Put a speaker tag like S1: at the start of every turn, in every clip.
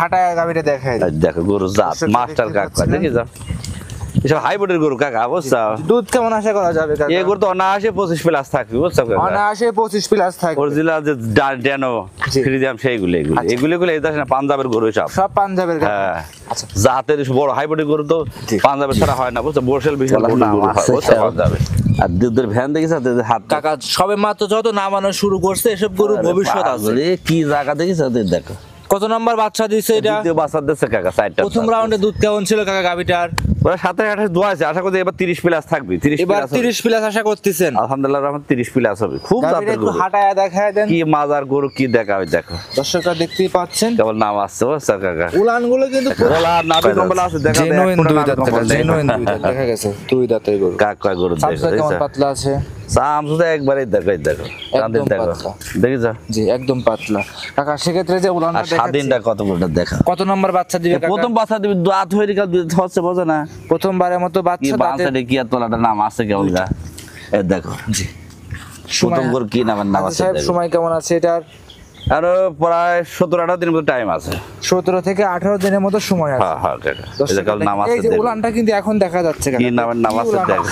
S1: হাঁটায় গাবিটা দেখাই
S2: দেখো গরু জাত মাস্টার কাকা দেখি যাও এসব হাইব্রিডের গরু কাকা বুঝছো
S1: দুধ কেমন আশা করা যাবে কাকা?
S2: এই গরু তো অনায়াসে 25 প্লাস থাকবে বুঝছো কাকা
S1: অনায়াসে 25 প্লাস থাকবে।
S2: অরিজিনাল যে ড্যানো ফ্রিজিয়াম সেইগুলো এগুলো এই দেখেন পাঞ্জাবের গরু
S1: সব পাঞ্জাবের গাবি।
S2: হ্যাঁ
S1: আচ্ছা
S2: জাতের বড় হাইব্রিডের গরু তো পাঞ্জাবের ছাড়া হয় না বুঝছো বর্ষাল বিশাল গরু বুঝছো পাঞ্জাবে আর দুধের ভ্যান দেখিস হাত
S1: কাকা সবে মাত্র যত নামানো শুরু করছে এসব গরু ভবিষ্যৎ আছে।
S2: কি জায়গা দেখিস দেখো
S1: কত নম্বর বাচ্চা দিছে এটা?
S2: দ্বিতীয় বাচ্চা দিচ্ছে কাকা চারটা
S1: প্রথম রাউন্ডে দুধ কেমন ছিল কাকা গাবিটার?
S2: ওরা 27-28 দোয়া আছে আশা করি এবার 30 প্লাস থাকবে 30
S1: এবার
S2: প্লাস
S1: 30 প্লাস আশা করতেছেন?
S2: আলহামদুলিল্লাহ রহমান 30 প্লাস হবে খুব
S1: গাবিটা
S2: জাতের
S1: একটু
S2: গরু
S1: হাঁটায় দেখায় দেন।
S2: কি মাজার গরু কি দেখা হয় দেখো
S1: দর্শকরা দেখতেই পাচ্ছেন
S2: কেবল নাম আসছে বুঝছো কাকা
S1: উলানগুলো কিন্তু
S2: ওলা নাভি কম্বল আছে দেখা যায়
S1: জেনুইন দুই দাঁত কাকা, জেনুইন দুই দাঁত দেখা গেছে দুই দাঁতের গরু।
S2: কাকা গরু
S1: সামসা
S2: দেখো
S1: কেমন পাতলা আছে?
S2: সামসুদা একবারই দেখো দেখো কান্দির
S1: একদম
S2: দেখো
S1: পাতলা।
S2: দেখিছো
S1: জি একদম পাতলা কাকা। সেক্ষেত্রে যে উলানটা
S2: আর
S1: দেখাচ্ছি,
S2: স্বাধীনটা কত বড়টা দেখা
S1: কত নম্বর বাচ্চা দিবে কাকা?
S2: প্রথম বাচ্চা দিবি দাঁত হয়ে গেল হচ্ছে বোঝো না
S1: প্রথমবারের মতো
S2: কি
S1: বাচ্চা দাঁতে।
S2: বাচ্চাটা কি আর তোলাটা নাম আছে কেবল গা এ দেখো
S1: জি
S2: প্রথম গরু কি নামের নাম আছে
S1: সাহেব সময় কেমন আছে এটার?
S2: আরো প্রায় 17-18 দিনের মতো টাইম আছে
S1: 17 থেকে 18 দিনের মতো সময় আছে।
S2: হ্যাঁ হ্যাঁ কাকা
S1: দর্শকরা
S2: এটা কাল নাম
S1: দেখেন,
S2: আছে
S1: এই যে
S2: দেখো
S1: উলানটা কিন্তু এখন দেখা যাচ্ছে কাকা।
S2: কি নামের নাম আছে
S1: উলান।
S2: দেখো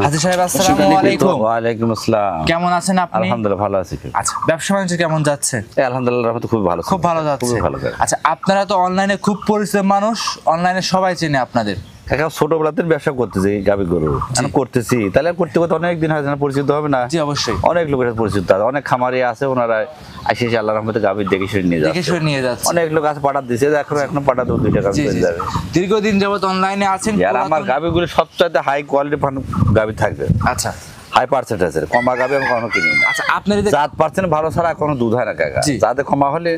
S1: হাজী সাহেব আসসালামু আলাইকুম।
S2: ওয়া আলাইকুম আসসালাম
S1: কেমন আছেন আপনি?
S2: আলহামদুলিল্লাহ ভালো আছি
S1: আচ্ছা ব্যবসা বাণিজ্য কেমন যাচ্ছে?
S2: আলহামদুলিল্লাহ রহমতে খুব ভালো
S1: খুব ভালো যাচ্ছে।
S2: খুব ভালো কাকা
S1: আচ্ছা আপনারা তো অনলাইনে খুব পরিচিত মানুষ, অনলাইনে সবাই চেনে আপনাদের।
S2: কাকা ছোটবেলাতে ব্যবসা করতেছি গাবি গরু আমি করতেছি তাহলে আর করতে করতে অনেক দিন হয় না পরিচিত হবে না
S1: জি অবশ্যই
S2: অনেক লোকের সাথে পরিচিত আছে অনেক খামারি আছে ওনারা আইসে আল্লাহর রহমতে গাবি দেখে শুনে নিয়ে
S1: দেখে
S2: যাচ্ছে
S1: শুনে নিয়ে যাচ্ছে।
S2: অনেক লোক আছে পাঠা দিছে এখনো পাঠা দেবো 2 টাকা
S1: জি,
S2: হয়ে
S1: জি,
S2: যাবে
S1: দীর্ঘদিন যাবত অনলাইনে আছেন।
S2: আর আমার গাবিগুলো সবচাইতে হাই কোয়ালিটি গাবি থাকবে
S1: আচ্ছা
S2: হাই পার্সেন্টেজের কমা গাবি আমি কখনো কিনি না
S1: আচ্ছা আপনার এই যে-
S2: 7% ভালো ছাড়া কোনো দুধ হয় না কাকা
S1: জি।
S2: যাতে কমা হলে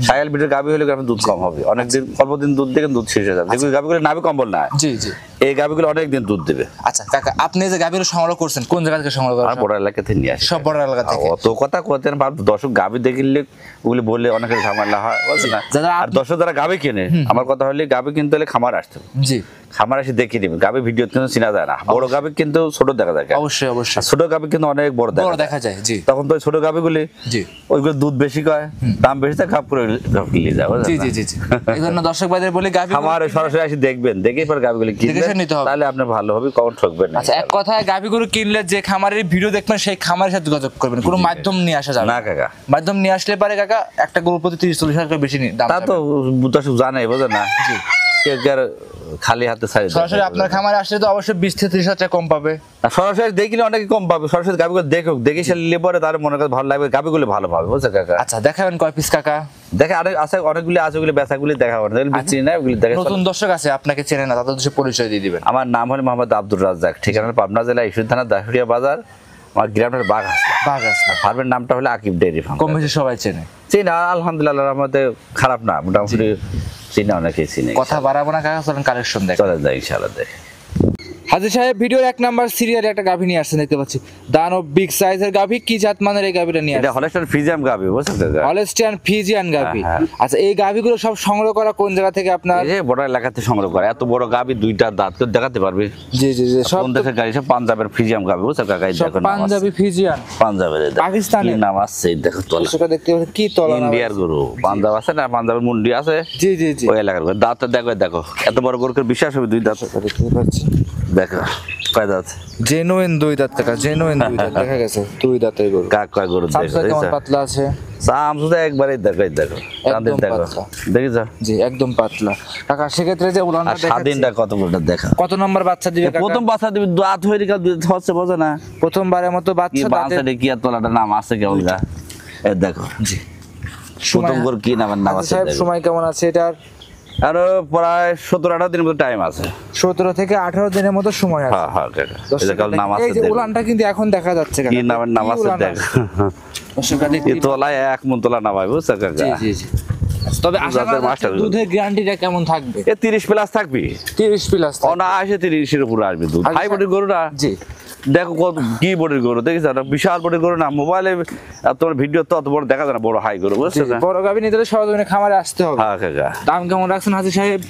S2: সায়াল বিটের গাবি হলে গ্রামে দুধ কম হবে অনেক দিন অল্প দিন দুধ দেখে দুধ শেষ হয়ে যাবে যেগুলো গাবিগুলো নাভি কম্বল না
S1: জি জি
S2: এই গাবিগুলো অনেক দিন দুধ দেবে
S1: আচ্ছা কাকা আপনি যে গাভীর সংগ্রহ করছেন কোন জায়গা থেকে সংগ্রহ
S2: আর
S1: করেন?
S2: বড় এলাকা থেকে নিয়ে আসে
S1: সব বড় এলাকা থেকে।
S2: অত কথা করতেন দর্শক গাবি দেখলে ওগুলি বললে অনেকের ঝামেলা হয় বলছে না
S1: যারা
S2: আর দর্শক যারা গাবি কেনে আমার কথা হলে গাবি কিনতে হলে খামার আসতে হবে।
S1: জি
S2: খামার এসে দেখে নিবে গাবি ভিডিও কিন্তু চেনা যায় না বড় গাবি কিন্তু ছোট দেখা যায়
S1: অবশ্যই অবশ্যই
S2: আর ছোট গাবি কিন্তু অনেক বড়
S1: বড়
S2: দেখা যায়
S1: দেখা যায়। জি
S2: তখন তো ওই ছোট গাবিগুলি
S1: জি
S2: ওইগুলো দুধ বেশি কয় দাম বেশি থাকে খাপ করে নিয়ে যায় বুঝলেন
S1: জি
S2: না?
S1: জি জি জি এই জন্য দর্শক ভাইদের বলি গাভী
S2: খামারে সরাসরি এসে দেখবেন দেখেই পরে গাবিগুলি
S1: দেখে
S2: কিনবেন
S1: শুনে নিতে হবে।
S2: তাহলে আপনি ভালো হবে কখন ঠকবেন না
S1: আচ্ছা এক কথায় গাভী গরু কিনলে যে খামারের ভিডিও দেখবেন সেই খামারের সাথে যোগাযোগ করবেন, কোনো মাধ্যম নিয়ে আসা যাবে
S2: না
S1: না।
S2: কাকা
S1: মাধ্যম নিয়ে আসলে পারে কাকা একটা গরু প্রতি 30-40 টাকা বেশি দাম
S2: তা তো দর্শক জানে বোঝেন না
S1: জি
S2: কেউ কি আর খালি হাতে ছাড়ি দেয়?
S1: সরাসরি আপনার খামারে আসলে তো অবশ্যই 20-30 হাজার টাকা কম পাবে।
S2: আর সরাসরি দেখলে অনেকে কম পাবে সরাসরি গাবিগুলো দেখুক দেখে সে নিলে পরে তার মনে কাছে ভালো লাগবে গাবিগুলো ভালো পাবে বুঝছে কাকা
S1: আচ্ছা দেখাবেন কয় পিস কাকা?
S2: দেখে আরেক আছে অনেকগুলি আছে ওগুলি বেচাগুলি দেখা হবে না বিক্রি না ওগুলি দেখে
S1: নতুন দর্শক আছে আপনাকে চেনে না, তাদের দেশে পরিচয় দিয়ে দিবেন।
S2: আমার নাম হলো মোহাম্মদ আব্দুর রাজ্জাক ঠিকানা পাবনা জেলা ঈশ্বর থানা দাসুরিয়া বাজার আমার গ্রামের বাঘ আসলা
S1: বাঘ আসলা
S2: ফার্মের নামটা হলো আকিব ডেয়ারি ফার্ম
S1: কম বেশি সবাই চেনে।
S2: চিনা আলহামদুলিল্লাহ আমাদের খারাপ না মোটামুটি চিনা অনেকেই চিনে
S1: কথা বাড়াবো না কাকা, চলেন কালেকশন দেখ।
S2: চলে যায় ইনশাআল্লাহ দেখে
S1: হাজী সাহেব ভিডিওর 1 নাম্বার সিরিয়ালে একটা গাভী নিয়ে আসছেন দেখতে পাচ্ছি, দানব বিগ সাইজের গাভী। কি জাত মানের এই গাভীটা নিয়ে
S2: এটা
S1: আসছেন?
S2: হলস্টাইন ফ্রিজিয়াম গাবি বুঝছেন কাকা
S1: হলস্টিয়ান ফ্রিজিয়ান গাভী।
S2: হ্যাঁ।
S1: আচ্ছা এই গাভীগুলো সব সংগ্রহ করা কোন জায়গা থেকে আপনার?
S2: এই যে বড় এলাকাতে সংগ্রহ করে এত বড় গাবি দুইটা দাঁত কেউ দেখাতে পারবে
S1: জি জি জি সব
S2: কোন দেশের গাড়ি সব পাঞ্জাবের ফ্রিজিয়াম গাবি বুঝছেন কাকা এই
S1: সব
S2: দেখো নাম আছে।
S1: পাঞ্জাবি ফ্রিজিয়ান
S2: পাঞ্জাবের এই দেখো।
S1: পাকিস্তানি।
S2: কি নাম আছে এই দেখো তোলা
S1: সেটা দেখতে পাচ্ছি কি তলা না?
S2: ইন্ডিয়ার গরু পাঞ্জাব আছে না পাঞ্জাবের মুন্ডি আছে
S1: জি জি জি
S2: ওই এলাকার গরু দাঁতটা দেখো দেখো এত বড় গরু বিশ্বাস হবে দুই দাঁত
S1: সেটা দেখতে পাচ্ছি
S2: দেখো কয় দাঁত
S1: জেনুইন দুই দাঁত কাকা, জেনুইন দুই দাঁত দেখা গেছে দুই দাঁতের গরু।
S2: কাক কয় গরু দেখো
S1: সামসা কেমন
S2: দেখছো
S1: পাতলা আছে?
S2: সামসুদা একবারই দেখো এই দেখো কান্দির দেখো
S1: পাতলা।
S2: দেখিছো
S1: জি একদম পাতলা কাকা। সেক্ষেত্রে যে উলানটা
S2: আর
S1: দেখাচ্ছি,
S2: স্বাধীনটা কত বড়টা দেখা
S1: কত নম্বর বাচ্চা দিবে কাকা?
S2: প্রথম বাচ্চা দিবি দাঁত হয়ে গেল হচ্ছে বোঝো না
S1: প্রথমবারের মতো
S2: কি
S1: বাচ্চা দাঁতে।
S2: বাচ্চাটা কি আর তোলাটা নাম আছে কেমন গা এ দেখো
S1: জি
S2: প্রথম গরু কি নামের নাম
S1: হাজী
S2: আছে
S1: সাহেব
S2: দেখো।
S1: সময় কেমন আছে এটার?
S2: আরো প্রায় 17-18 দিনের মতো টাইম আছে
S1: 17 থেকে 18 দিনের মতো সময় আছে।
S2: হ্যাঁ হ্যাঁ কাকা
S1: দর্শকরা
S2: এটা কাল নাম
S1: দেখেন,
S2: আছে
S1: এই যে
S2: দেখো।
S1: উলানটা কিন্তু এখন দেখা যাচ্ছে কাকা।
S2: কি নামের নাম
S1: কি
S2: আছে
S1: উলান
S2: দেখো
S1: দর্শকরা
S2: এই
S1: দেখতেই
S2: তোলায় এক মন তোলা নামাই বুঝছো কাকা
S1: জি জি জি। তবে আশা করা
S2: যাদের
S1: যাচ্ছে
S2: মাস্টার
S1: দুধের গ্যারান্টিটা কেমন থাকবে?
S2: এ 30 প্লাস থাকবি
S1: 30 প্লাস।
S2: অনায়াসে 30-এর উপরে আসবে দুধ
S1: আর
S2: হাই বডির গরু না
S1: জি
S2: দেখো কত কি বডির গরু দেখিস একটা বিশাল বডির গরু না মোবাইলে তোমার ভিডিও তো অত বড় দেখা যায় না বড় হাই গরু
S1: জি,
S2: বুঝছো না
S1: বড় গাভী নিতে হলে সরজমিনে খামারে আসতে হবে।
S2: হ্যাঁ কাকা
S1: দাম কেমন রাখছেন হাজী সাহেব?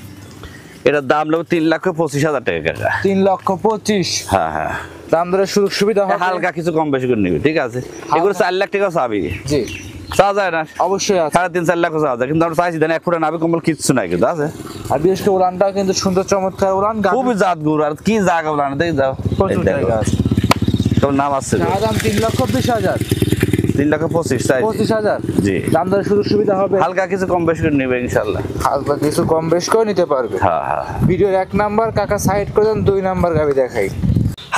S2: এটার দাম লাগবে 3,25,000 টাকা কাকা
S1: 3,25,000।
S2: হ্যাঁ হ্যাঁ
S1: দাম দরে সুযোগ সুবিধা হবে?
S2: হালকা কিছু কম বেশি করে নিবি ঠিক আছে এগুলো 4 লাখ টাকা চাবি
S1: জি
S2: চা যায় না
S1: অবশ্যই আছে।
S2: 3.5-4 লাখ চা যায়, কিন্তু আমরা চাইছি দেন 1 ফুটা নাভি কম্বল কিচ্ছু নাই কিন্তু আছে।
S1: আর বিশেষ করে উলানটাও কিন্তু সুন্দর চমৎকার উলান,
S2: খুবই জাত গরু, আর কি জায়গা উলান দেখি যাও,
S1: প্রচুর জায়গা আছে।
S2: তোর নাম আছে
S1: দাম 3,20,000,
S2: 3,25,000 চাইছি।
S1: 25,000
S2: জি,
S1: দাম দরের সুযোগ সুবিধা হবে,
S2: হালকা কিছু কম বেশি করে নেবে ইনশাআল্লাহ।
S1: হালকা কিছু কম বেশ করে নিতে পারবে।
S2: হ্যাঁ হ্যাঁ
S1: ভিডিওর 1 নাম্বার কাকা সাইড করে দেন, 2 নাম্বার গাভি দেখাই।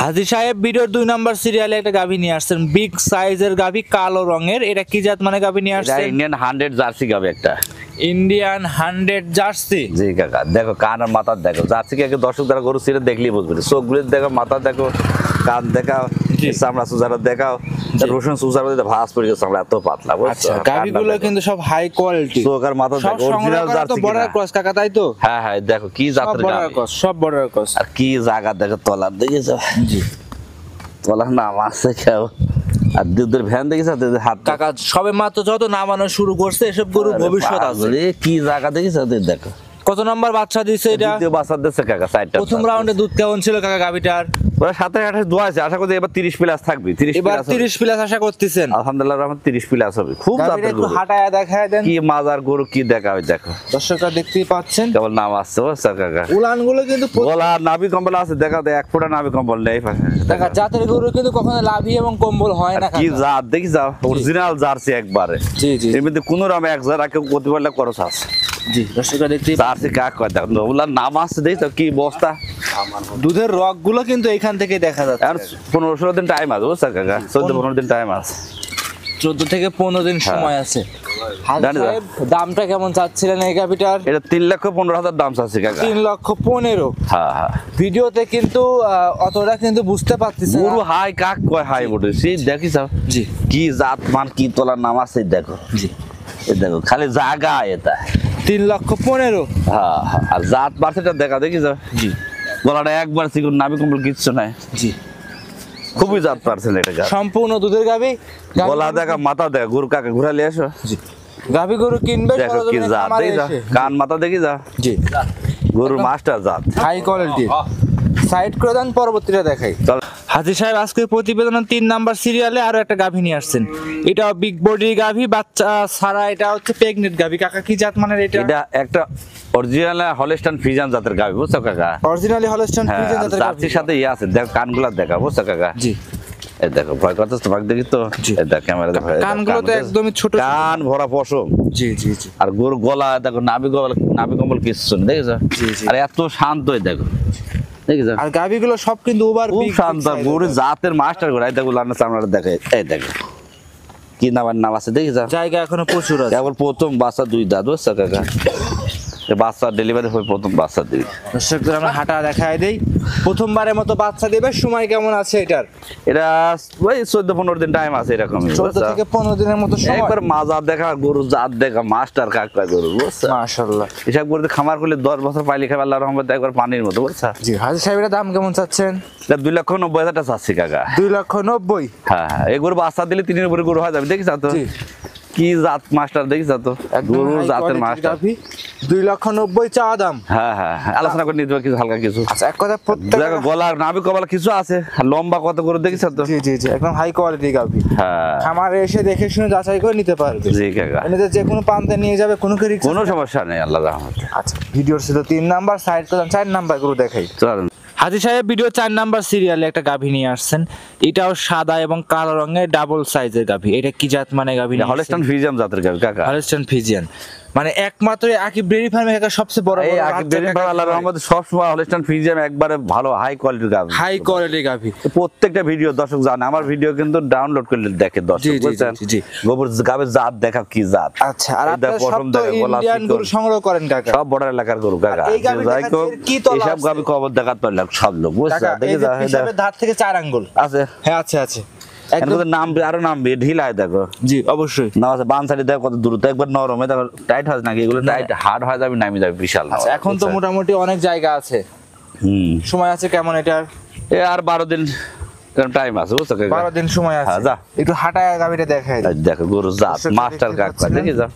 S1: হাজী সাহেব ভিডিওর 2 নাম্বার সিরিয়ালে একটা গাভি নিয়ে আসছেন, বিগ সাইজের গাভি, কালো রঙের। এটা কি জাত মানে গাভি নিয়ে
S2: এটা
S1: আসছেন?
S2: ইন্ডিয়ান 100 জার্সি গাবে একটা।
S1: Indian 100 jersey.
S2: জি কাকা, দেখো কান আর মাথা দেখো, জার্সি কে দর্শক দ্বারা গরু ছিঁড়ে দেখলেই বুঝবে, চোখগুলো দেখো, মাথা দেখো, কান দেখাও, চামড়া সুজারা দেখাও, রসুন সুজার মধ্যে ভাঁজ পড়ে গেছে, আমরা এত পাতলা।
S1: আচ্ছা, গাভিগুলো কিন্তু সব হাই কোয়ালিটি,
S2: চোখ আর মাথা দেখো, অরিজিনাল জার্সি কিনা।
S1: বর্ডার ক্রস কাকা, তাই তো?
S2: হ্যাঁ হ্যাঁ, দেখো কি জাতের
S1: বর্ডার
S2: গাভি,
S1: ক্রস, সব বর্ডার ক্রস।
S2: আর কি জায়গা দেখো, তলার দেখেছো?
S1: জি,
S2: তলার নাম আছে কেউ, আর দুধের ভ্যান দেখেছো, দুধের হাত
S1: কাকা সবে মাত্র যত নামানো শুরু করছে, এসব গরু ভবিষ্যৎ আছে।
S2: কি জায়গা দেখেছো? দেখো
S1: কত নাম্বার বাচ্চা দিছে এটা?
S2: দ্বিতীয় বাচ্চা দিচ্ছে কাকা, 4টা।
S1: প্রথম রাউন্ডে দুধ কেমন ছিল কাকা গাভিটার?
S2: ওরা 27-28 দোয়া আছে, আশা করি এবার 30 প্লাস থাকবে। 30
S1: এবার
S2: প্লাস
S1: 30 প্লাস আশা করতেছেন?
S2: আলহামদুলিল্লাহ রহমান 30 প্লাস হবে। খুব
S1: গাভিটা
S2: জাতের
S1: একটু
S2: গরু,
S1: হাঁটায়া দেখায় দেন।
S2: কি মাজার গরু, কি দেখাবে দেখো,
S1: দর্শকরা দেখতেই পাচ্ছেন
S2: কেবল নাম আসছে বুঝছো কাকা।
S1: উলানগুলো কিন্তু
S2: গলা নাভি কম্বল আছে, দেখা দে 1 ফুটা নাভি কম্বল নেই পাশে।
S1: দেখা জাতের গরু কিন্তু কখনো লাভি এবং কম্বল হয় না
S2: কি
S1: কাকা।
S2: জাত দেখি যাও, অরিজিনাল জার্সি একবারে।
S1: জি জি
S2: এর মধ্যে কোন রামে 1000 রাখে প্রতিবার খরচ আছে।
S1: জি, দর্শকরা দেখতেই
S2: জার্সি কাক কয় দেখো, ওগুলার নাম আসছে দেখি তো কি বস্তা।
S1: দুধের রগ গুলো কিন্তু এখান থেকে দেখা যাচ্ছে।
S2: আর 15-16 দিন টাইম আছে বুঝছো কাকা, 14-15 দিন টাইম আছে।
S1: 14 থেকে 15 দিন সময় আছে। হাজী
S2: জানি না।
S1: সাহেব, দামটা কেমন চাচ্ছিলেন এই গাভিটার?
S2: এটা 3,15,000 দাম চাচ্ছি কাকা।
S1: 3,15,000।
S2: হ্যাঁ হ্যাঁ,
S1: ভিডিওতে কিন্তু অতটা কিন্তু বুঝতে পারতেছি
S2: গরু
S1: না।
S2: হাই কাক কয় হাই বটে, সেই দেখিস
S1: জি
S2: কি জাত মান, কি তোলার নাম আছে দেখো।
S1: জি,
S2: এই দেখো খালি জায়গা এটা।
S1: 3,15,000।
S2: হ্যাঁ হ্যাঁ, আর জাত বাড়ছে দেখা দেখি যাও।
S1: জি
S2: গলাটা একবার চিকুন, নাভি কম্বল কিচ্ছু নাই,
S1: জি,
S2: খুবই জাত পারছেন এটা গাছ।
S1: সম্পূর্ণ দুধের গাভি।
S2: গলা দেখা, মাথা দেখা, গরু কাকে ঘুরালে এসো,
S1: জি, গাভি গরু কিনবে
S2: দেখো কি
S1: সরজমিনে
S2: জাত
S1: খামারে
S2: দেখি যা,
S1: এসে।
S2: কান মাথা দেখি যা,
S1: জি,
S2: গরুর মাস্টার জাত।
S1: High quality. সাইড করে দেন, পরবর্তীটা দেখাই।
S2: চল
S1: হাজী সাহেব আজকে প্রতিবেদনের 3 নাম্বার সিরিয়ালে আরো একটা গাভী নিয়ে আসছেন। এটাও বিগ বডি গাভী, বাচ্চা ছাড়া। এটা হচ্ছে প্রেগনেন্ট গাভী। কাকা কি জাত মানের এটা?
S2: এটা একটা অরিজিনাল হলস্টাইন ফ্রিজিয়ান জাতের গাভি বুঝছো কাকা।
S1: অরিজিনালি হলস্টাইন
S2: হ্যাঁ,
S1: ফ্রিজিয়ান
S2: আর
S1: জাতের গাভী।
S2: জার্সির সাথে ইয়ে আছে, দেখো কানগুলা দেখা বুঝছো কাকা।
S1: জি,
S2: এই দেখো ভয় করতেছ তোমাকে দেখি তো।
S1: জি।
S2: এই দেখ ক্যামেরা দেখো, এই দেখো,
S1: কানগুলো তো
S2: কান
S1: একদমই ছোট।
S2: কান ভরা পশম।
S1: জি জি জি,
S2: আর গরুর গলা দেখো, নাভি কম্বল কিচ্ছু নেই দেখেছো।
S1: জি, জি।
S2: আর এত শান্ত দেখো, দেখেছো
S1: আর গাভীগুলো সব কিন্তু ওভার
S2: খুব
S1: বিগ
S2: শান্ত। গরুর জাতের মাস্টার গরু, এই দেখো লানা চামড়া দেখে, এই দেখো কি নাম আছে দেখেছো।
S1: জায়গা এখনো প্রচুর আছে।
S2: এবার প্রথম বাচ্চা 2 দাঁত বুঝছো কাকা। এই বাচ্চা ডেলিভারি হয়ে প্রথম বাচ্চা দিবি।
S1: দর্শকদের আমরা হাঁটা দেখায় দেই। প্রথমবারের মতো বাচ্চা দেবে। সময় কেমন আছে এটার?
S2: এটা ওই 14-15 দিন টাইম আছে এরকম।
S1: 14 থেকে 15 দিনের মতো সময়।
S2: একবার মাজার দেখা, গরু জাত দেখা, মাস্টার কাক কয় গরু বুঝছো।
S1: মাশাআল্লাহ।
S2: এসব গরুতে খামার করলে 10 বছর পাইলে খাবে আল্লাহর রহমতে একবার পানির মতো বুঝছো।
S1: জি, হাজী সাহেব এর দাম কেমন চাচ্ছেন?
S2: এটা 2,90,000 টাকা চাচ্ছি কাকা।
S1: 2,90,000।
S2: হ্যাঁ হ্যাঁ, এই গরু বাচ্চা দিলে 3 উপরে গরু হয়ে যাবে দেখিস তো।
S1: জি,
S2: কি জাত মাস্টার দেখিস তো, গরু জাতের মাস্টার।
S1: 2,90,000 চা দাম।
S2: হ্যাঁ হ্যাঁ, আলোচনা করে নিতে হবে কিছু হালকা কিছু।
S1: আচ্ছা, এক কথা প্রত্যেক।
S2: দেখো গলার নাভি কপাল কিছু আছে, আর লম্বা কত করে দেখিস তো।
S1: জি জি জি, একদম হাই কোয়ালিটি গাভী।
S2: হ্যাঁ
S1: খামারে এসে দেখে শুনে যাচাই করে নিতে পারবে।
S2: জি কাকা,
S1: এমনিতে যে কোনো প্রান্তে নিয়ে যাবে, কোনো কিছু।
S2: কোনো সমস্যা নেই আল্লাহর রহমতে।
S1: আচ্ছা, ভিডিওর ছিল 3 নাম্বার, সাইড করলাম 4 নাম্বার গুলো দেখাই।
S2: চলেন।
S1: হাজী সাহেব ভিডিও 4 নাম্বার সিরিয়ালে একটা গাভী নিয়ে আসছেন। এটাও সাদা এবং কালো রঙের ডাবল সাইজের গাভী। এটা কি জাত মানে গাভী?
S2: হলস্টাইন ফ্রিজিয়ান জাতের গাভি কাকা।
S1: হলস্টাইন ফ্রিজিয়ান, মানে একমাত্র আকিব ডেইরি ফার্মে একটা সবচেয়ে বড়
S2: এই আকিব ডেইরি ফার্ম আল্লাহর রহমতে সব সময় হলস্টাইন ফ্রিজিয়ান একবারে ভালো হাই কোয়ালিটির গাভি।
S1: হাই কোয়ালিটি গাভী।
S2: প্রত্যেকটা ভিডিও দর্শক জানে, আমার ভিডিও কিন্তু ডাউনলোড করলে দেখে
S1: জি,
S2: দর্শক
S1: জি,
S2: বুঝছেন।
S1: জি, জি।
S2: গোবর গাবের জাত দেখা কি জাত।
S1: আচ্ছা, আর
S2: এই দেখ,
S1: আপনারা সব
S2: পশম
S1: তো
S2: দেখো, গলা
S1: ইন্ডিয়ান
S2: চিকন।
S1: গরু সংগ্রহ করেন কাকা।
S2: সব বর্ডার এলাকার গরু কাকা।
S1: এই গাভী
S2: যাই হোক,
S1: কি তলা
S2: এইসব
S1: আছে?
S2: গাভি খবর দেখাতে পারলাম সব লোক বুঝছেন।
S1: কাকা,
S2: দেখে
S1: এই যে
S2: যা
S1: পিছাবের ধার থেকে 4 আঙ্গুল
S2: আছে।
S1: হ্যাঁ, আছে আছে একদম।
S2: একদম নাম আরো নাম ঢিলায় দেখো।
S1: জি, অবশ্যই।
S2: না আছে বান সাইডে দেখো কত দূরত্ব, একবার নরম দেখো, টাইট হয় নাকি এগুলো, টাইট হার্ড হয় যাবে, নামি যাবে বিশাল।
S1: আচ্ছা, এখন তো মোটামুটি অনেক জায়গা আছে। সময় আছে কেমন এটার?
S2: এ আর 12 দিন টাইম আছে বুঝছো কাকা।
S1: 12 দিন সময় আছে।
S2: হ্যাঁ, যা।
S1: একটু হাঁটায় গাভীটা দেখাই।
S2: দেখো গরু জাত মাস্টার কাক কয় দেখি যা।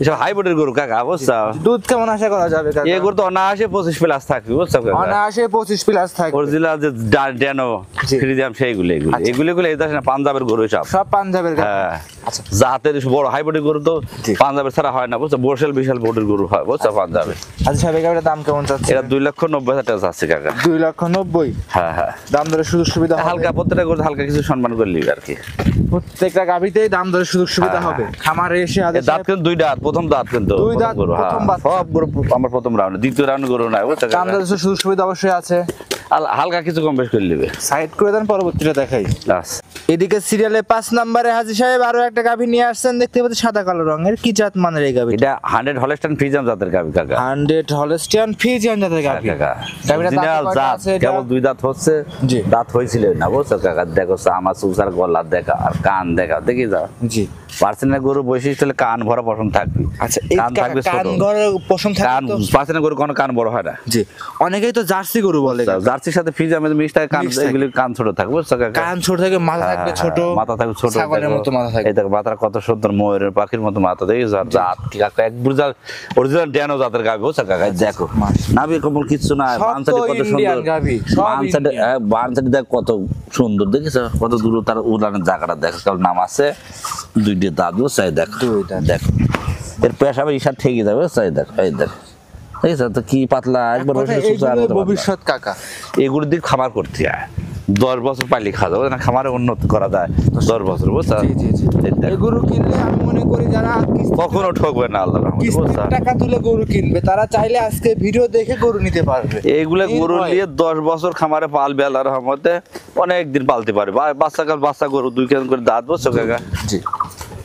S2: এসব হাইব্রিডের গরু কাকা বুঝছো।
S1: দুধ কেমন আশা করা যাবে কাকা?
S2: এই গরু তো অনায়াসে 25 প্লাস থাকবে বুঝছো কাকা।
S1: অনায়াসে 25 প্লাস থাকবে।
S2: অরিজিনাল যে ড্যানো
S1: জি।
S2: ফ্রিজিয়াম সেইগুলো এগুলো এই দেখেন পাঞ্জাবের গরু সব।
S1: সব পাঞ্জাবের গাভী।
S2: হ্যাঁ
S1: আচ্ছা।
S2: জাতের বড় হাইব্রিড গরু তো
S1: জি।
S2: পাঞ্জাবের ছাড়া হয় না বুঝছো, বর্ষাল বিশাল বোর্ডের গরু হয় বুঝছো পাঞ্জাবে।
S1: আচ্ছা সাহেব, এই গাভীটার দাম কেমন চাচ্ছে?
S2: এটা 2,90,000 টাকা আছে কাকা।
S1: 2,90,000।
S2: হ্যাঁ হ্যাঁ,
S1: দাম দরের সুযোগ সুবিধা হবে?
S2: হালকা প্রত্যেকটা গরু হালকা কিছু সম্মান করে নিবি আর কি।
S1: প্রত্যেকটা গাভীতেই দাম দরের সুযোগ সুবিধা
S2: হ্যাঁ,
S1: হবে। খামারে এসে
S2: এর দাঁত কিন্তু 2 দাঁত, প্রথম দাঁত কিন্তু
S1: দুই দাঁত,
S2: গরু। হ্যাঁ
S1: প্রথম বাচ্চা।
S2: সব গরু আমার প্রথম রাউন্ড, দ্বিতীয় রাউন্ড গরু নাই বুঝছো
S1: দাম
S2: কাকা।
S1: দরের সুযোগ সুবিধা অবশ্যই আছে।
S2: হালকা কিছু কম বেশ করে নিবে।
S1: সাইড করে দেন, পরবর্তীটা দেখাই।
S2: আচ্ছা,
S1: এদিকে সিরিয়ালে 5 নম্বরে হাজী সাহেব আরো একটা গাভী নিয়ে আসছেন, দেখতে পাচ্ছেন সাদা কালো রঙের। কি জাত মানের এই গাভী?
S2: এটা 100 হলস্টাইন ফ্রিজিয়াম জাতের গাভী কাকা।
S1: 100 হলস্টিয়ান ফ্রিজিয়ান জাতের গাভী।
S2: কাকা
S1: গাভীটার দাঁতে
S2: অরিজিনাল
S1: কয়টা
S2: জাত,
S1: আছে এটা?
S2: কেবল 2 দাঁত হচ্ছে।
S1: জি।
S2: দাঁত হয়েছিল না বুঝছো কাকা। দেখো আমার সুসার গলা দেখা আর কান দেখা, দেখি যাও
S1: জি।
S2: পার্সেন্টের গরু বৈশিষ্ট্য হলে কান ভরা পশম থাকবে।
S1: আচ্ছা, এই
S2: কান থাকবে ছোট।
S1: কান ঘরের পশম
S2: কান
S1: থাকে তো?
S2: পার্সেন্টের গরু কোনো কান বড় হয় না।
S1: জি। অনেকেই তো জার্সি গরু বলে।
S2: জার্সির সাথে ফ্রিজিয়ামের মিক্স থাকে, কান
S1: Mix থাকে।
S2: এগুলি কান ছোট থাকবে বুঝছো কাকা।
S1: কান ছোট থাকে, মাথা থাকবে ছোট,
S2: মাথা থাকবে ছোট,
S1: ছাগলের মতো মাথা থাকবে।
S2: এই দেখো মাথার কত সুন্দর, ময়ূরের পাখির মতো মাথা, দেখি জাত কি কাকা এক বুঝা অরিজিনাল ড্যানো জাতের গাভী বুঝছো কাকা। দেখো নাভি কম্বল কিচ্ছু না,
S1: সব
S2: বান সাইডে
S1: তো
S2: কত
S1: ইন্ডিয়ান
S2: সুন্দর,
S1: গাভী, সব
S2: বান সাইডে
S1: ইন্ডিয়ান।
S2: বান সাইডে দেখ কত সুন্দর, দেখিস কত দূর তার উড়ানের জায়গাটা দেখো, কেবল নাম আছে 2 দাঁত বুঝছো। এই দেখো
S1: 2 দাঁত।
S2: দেখো এর পেশাবে ইশার ঠেকে যাবে বুঝছো। এই দেখো এই দেখো, দেখছো তো কি পাতলা একবার বসে সুসার মতো পাতলা।
S1: ভবিষ্যৎ কাকা।
S2: এগুলোর দিক খামার করতে হয়, 10 বছর পাইলে খাওয়া যাবে না, খামারে উন্নতি করা যায় 10 বছর বুঝছো।
S1: জি জি জি।
S2: এই দেখো,
S1: এই গরু কিনলে আমি মনে করি যারা
S2: কখনো ঠকবে না আল্লাহর রহমতে
S1: কিস্তির
S2: বুঝছো।
S1: টাকা তুলে গরু কিনবে, তারা চাইলে আজকে ভিডিও দেখে গরু নিতে পারবে।
S2: এইগুলা গরু
S1: নির্ভয়ে।
S2: নিয়ে 10 বছর খামারে পালবে আল্লাহর রহমতে, অনেক দিন পালতে পারবে। বাচ্চা গরু 2 কেজি করে দাঁত বুঝছো কাকা।
S1: জি।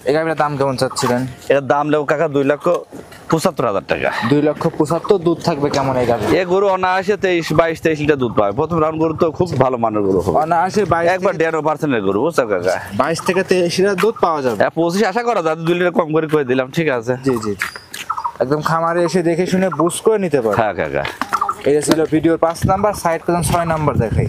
S1: এই গাভীটার দাম কেমন চাচ্ছিলেন?
S2: এর দাম লেও কাকা 2,75,000 টাকা।
S1: 2,75,000। দুধ থাকবে কেমন এই গাভী?
S2: এই গরু অনায়াসে 22-23 লিটার দুধ পাবে। প্রথম রাউন্ড গরু তো খুব ভালো মানের গরু হবে,
S1: অনায়াসে 22
S2: একবার 1.5% গরু বুঝছো কাকা।
S1: 22 থেকে 23 লিটার দুধ পাওয়া যাবে।
S2: 25 আশা করা যায়, 2 লিটার কম করে দিলাম, ঠিক আছে।
S1: জি জি জি। একদম খামারে এসে দেখে শুনে বুঝ করে নিতে পারবে।
S2: হ্যাঁ কাকা।
S1: এটা ছিল ভিডিওর 5 নাম্বার। সাইড করলাম 6 নাম্বার দেখাই।